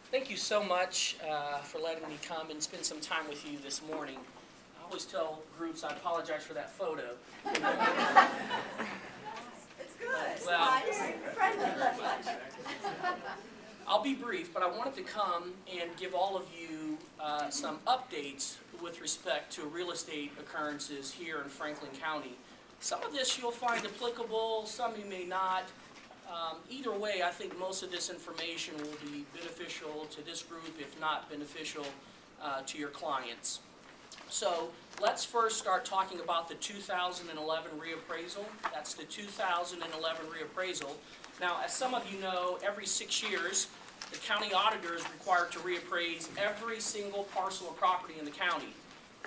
Thank you so much for letting me come and spend some time with you this morning. I always tell groups I apologize for that photo. It's good. Well, Friendly. I'll be brief, but I wanted to come and give all of you some updates with respect to real estate occurrences here in Franklin County. Some of this you'll find applicable, some you may not. Either way, I think most of this information will be beneficial to this group, if not beneficial to your clients. So let's first start talking about the 2011 reappraisal. That's the 2011 reappraisal. Now, as some of you know, every 6 years, the county auditor is required to reappraise every single parcel of property in the county.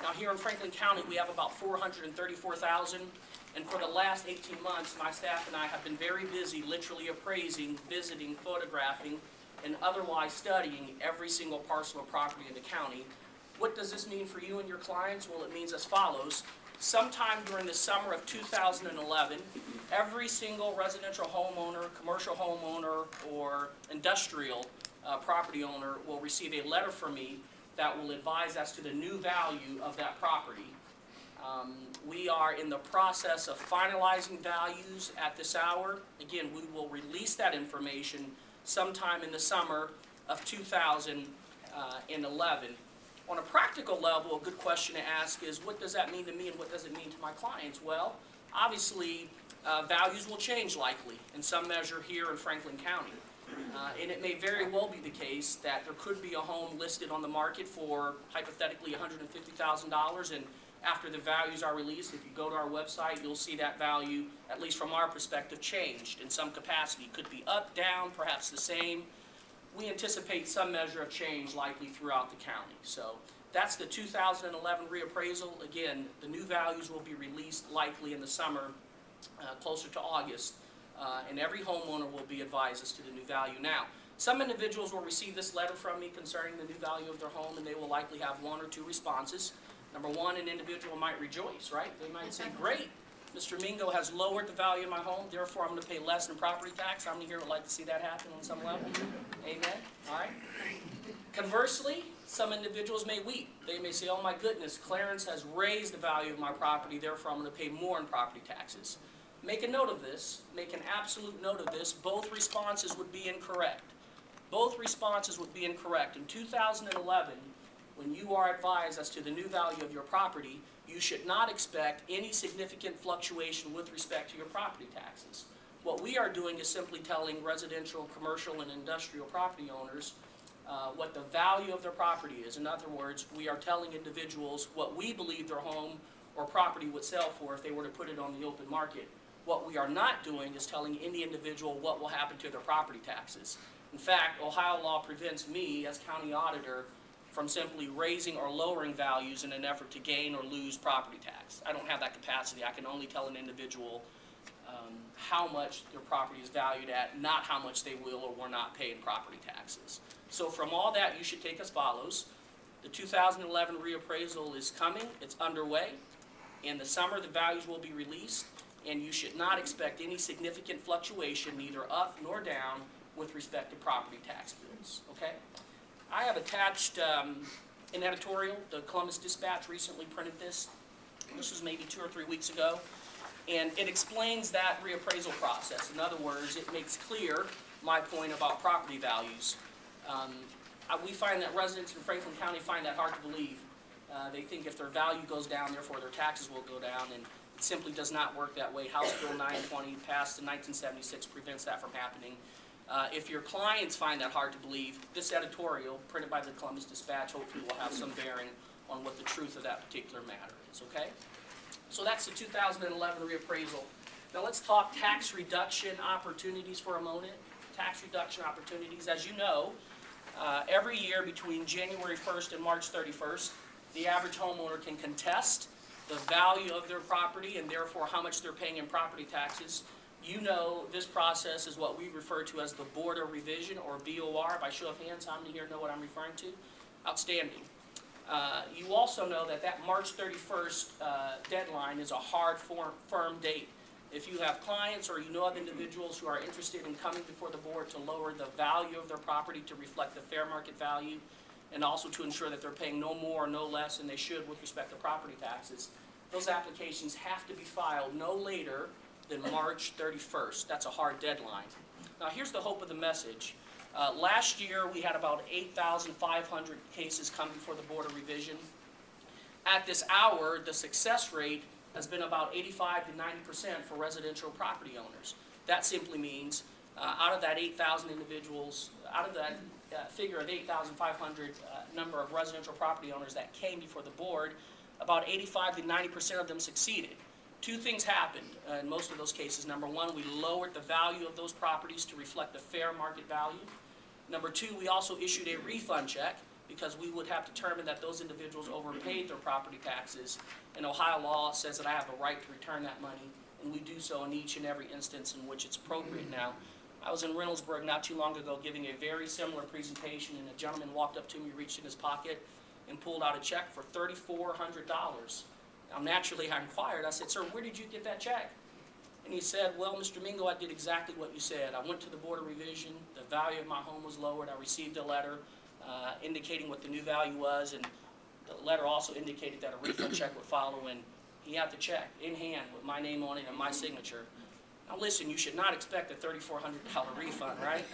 Now, here in Franklin County, we have about 434,000. And for the last 18 months, my staff and I have been very busy literally appraising, visiting, photographing, and otherwise studying every single parcel of property in the county. What does this mean for you and your clients? Well, it means as follows. Sometime during the summer of 2011, every single residential homeowner, commercial homeowner, or industrial property owner will receive a letter from me that will advise as to the new value of that property. We are in the process of finalizing values at this hour. Again, we will release that information sometime in the summer of 2011. On a practical level, a good question to ask is, what does that mean to me and what does it mean to my clients? Well, obviously, values will change likely in some measure here in Franklin County. And it may very well be the case that there could be a home listed on the market for, hypothetically, $150,000, and after the values are released, if you go to our website, you'll see that value, at least from our perspective, changed in some capacity. It could be up, down, perhaps the same. We anticipate some measure of change likely throughout the county. So that's the 2011 reappraisal. Again, the new values will be released likely in the summer, closer to August, and every homeowner will be advised as to the new value. Now, some individuals will receive this letter from me concerning the new value of their home, and they will likely have one or two responses. Number one, an individual might rejoice, right? They might say, great, Mr. Mingo has lowered the value of my home, therefore I'm going to pay less in property tax. How many here would like to see that happen on some level? Amen? All right. Conversely, some individuals may weep. They may say, oh my goodness, Clarence has raised the value of my property, therefore I'm going to pay more in property taxes. Make a note of this. Make an absolute note of this. Both responses would be incorrect. Both responses would be incorrect. In 2011, when you are advised as to the new value of your property, you should not expect any significant fluctuation with respect to your property taxes. What we are doing is simply telling residential, commercial, and industrial property owners what the value of their property is. In other words, we are telling individuals what we believe their home or property would sell for if they were to put it on the open market. What we are not doing is telling any individual what will happen to their property taxes. In fact, Ohio law prevents me, as county auditor, from simply raising or lowering values in an effort to gain or lose property tax. I don't have that capacity. I can only tell an individual how much their property is valued at, not how much they will or will not pay in property taxes. So from all that, you should take as follows. The 2011 reappraisal is coming. It's underway. In the summer, the values will be released, and you should not expect any significant fluctuation, neither up nor down, with respect to property tax bills. Okay? I have attached an editorial. The Columbus Dispatch recently printed this. This was maybe 2 or 3 weeks ago. And it explains that reappraisal process. In other words, it makes clear my point about property values. We find that residents in Franklin County find that hard to believe. They think if their value goes down, therefore their taxes will go down, and it simply does not work that way. House Bill 920, passed in 1976, prevents that from happening. If your clients find that hard to believe, this editorial, printed by the Columbus Dispatch, hopefully will have some bearing on what the truth of that particular matter is, okay? So that's the 2011 reappraisal. Now let's talk tax reduction opportunities for a moment. Tax reduction opportunities. As you know, every year between January 1st and March 31st, the average homeowner can contest the value of their property and therefore how much they're paying in property taxes. You know this process is what we refer to as the Board of Revision, or BOR. By show of hands, how many here know what I'm referring to? Outstanding. You also know that that March 31st deadline is a hard, firm date. If you have clients or you know of individuals who are interested in coming before the board to lower the value of their property to reflect the fair market value, and also to ensure that they're paying no more or no less than they should with respect to property taxes, those applications have to be filed no later than March 31st. That's a hard deadline. Now, here's the hope of the message. Last year, we had about 8,500 cases come before the Board of Revision. At this hour, the success rate has been about 85 to 90% for residential property owners. That simply means out of that 8,000 individuals, out of that figure of 8,500 number of residential property owners that came before the board, about 85 to 90% of them succeeded. Two things happened in most of those cases. Number one, we lowered the value of those properties to reflect the fair market value. Number two, we also issued a refund check because we would have determined that those individuals overpaid their property taxes. And Ohio law says that I have a right to return that money, and we do so in each and every instance in which it's appropriate. Now, I was in Reynoldsburg not too long ago giving a very similar presentation, and a gentleman walked up to me, reached in his pocket, and pulled out a check for $3,400. Now, naturally, I inquired. I said, "Sir, where did you get that check?" And he said, "Well, Mr. Mingo, I did exactly what you said. I went to the Board of Revision. The value of my home was lowered. I received a letter indicating what the new value was, and the letter also indicated that a refund check would follow, and he had the check in hand with my name on it and my signature." Now, listen, you should not expect a $3,400 refund, right?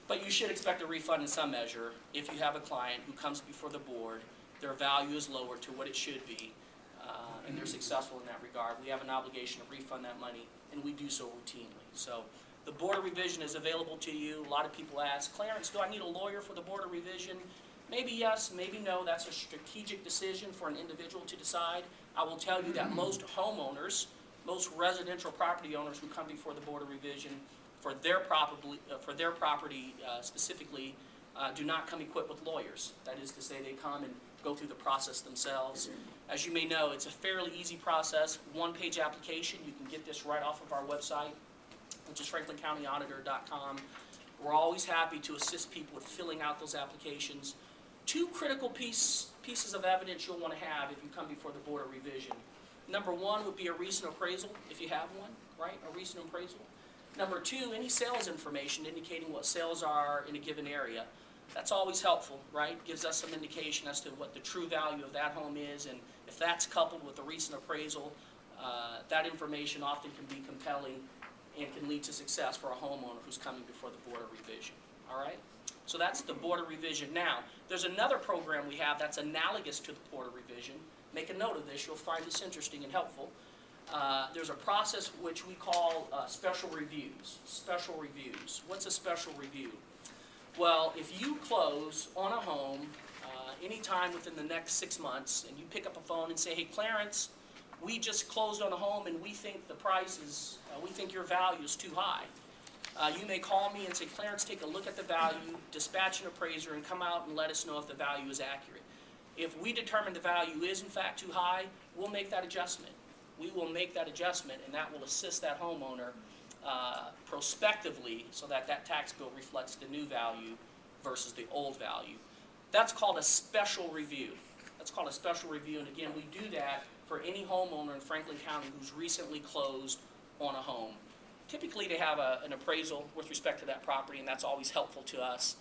But you should expect a refund in some measure if you have a client who comes before the board, their value is lowered to what it should be, and they're successful in that regard. We have an obligation to refund that money, and we do so routinely. So the Board of Revision is available to you. A lot of people ask, "Clarence, do I need a lawyer for the Board of Revision?" Maybe yes, maybe no. That's a strategic decision for an individual to decide. I will tell you that most homeowners, most residential property owners who come before the Board of Revision for their property specifically, do not come equipped with lawyers. That is to say, they come and go through the process themselves. As you may know, it's a fairly easy process, one-page application. You can get this right off of our website, which is franklincountyauditor.com. We're always happy to assist people with filling out those applications. Two critical pieces of evidence you'll want to have if you come before the Board of Revision. Number one would be a recent appraisal, if you have one, right? A recent appraisal. Number two, any sales information indicating what sales are in a given area. That's always helpful, right? Gives us some indication as to what the true value of that home is, and if that's coupled with a recent appraisal, that information often can be compelling and can lead to success for a homeowner who's coming before the Board of Revision, all right? So that's the Board of Revision. Now, there's another program we have that's analogous to the Board of Revision. Make a note of this. You'll find this interesting and helpful. There's a process which we call special reviews. Special reviews. What's a special review? Well, if you close on a home anytime within the next 6 months, and you pick up a phone and say, "Hey, Clarence, we just closed on a home and we think the price is, we think your value is too high." You may call me and say, "Clarence, take a look at the value, dispatch an appraiser, and come out and let us know if the value is accurate." If we determine the value is in fact too high, we'll make that adjustment. We will make that adjustment, and that will assist that homeowner prospectively so that that tax bill reflects the new value versus the old value. That's called a special review. That's called a special review, and again, we do that for any homeowner in Franklin County who's recently closed on a home. Typically, they have an appraisal with respect to that property, and that's always helpful to us.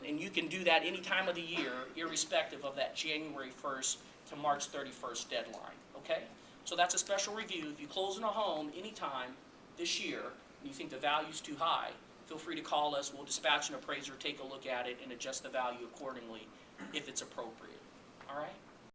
And you can do that any time of the year, irrespective of that January 1st to March 31st deadline, okay? So that's a special review. If you close on a home anytime this year and you think the value's too high, feel free to call us. We'll dispatch an appraiser, take a look at it, and adjust the value accordingly if it's appropriate.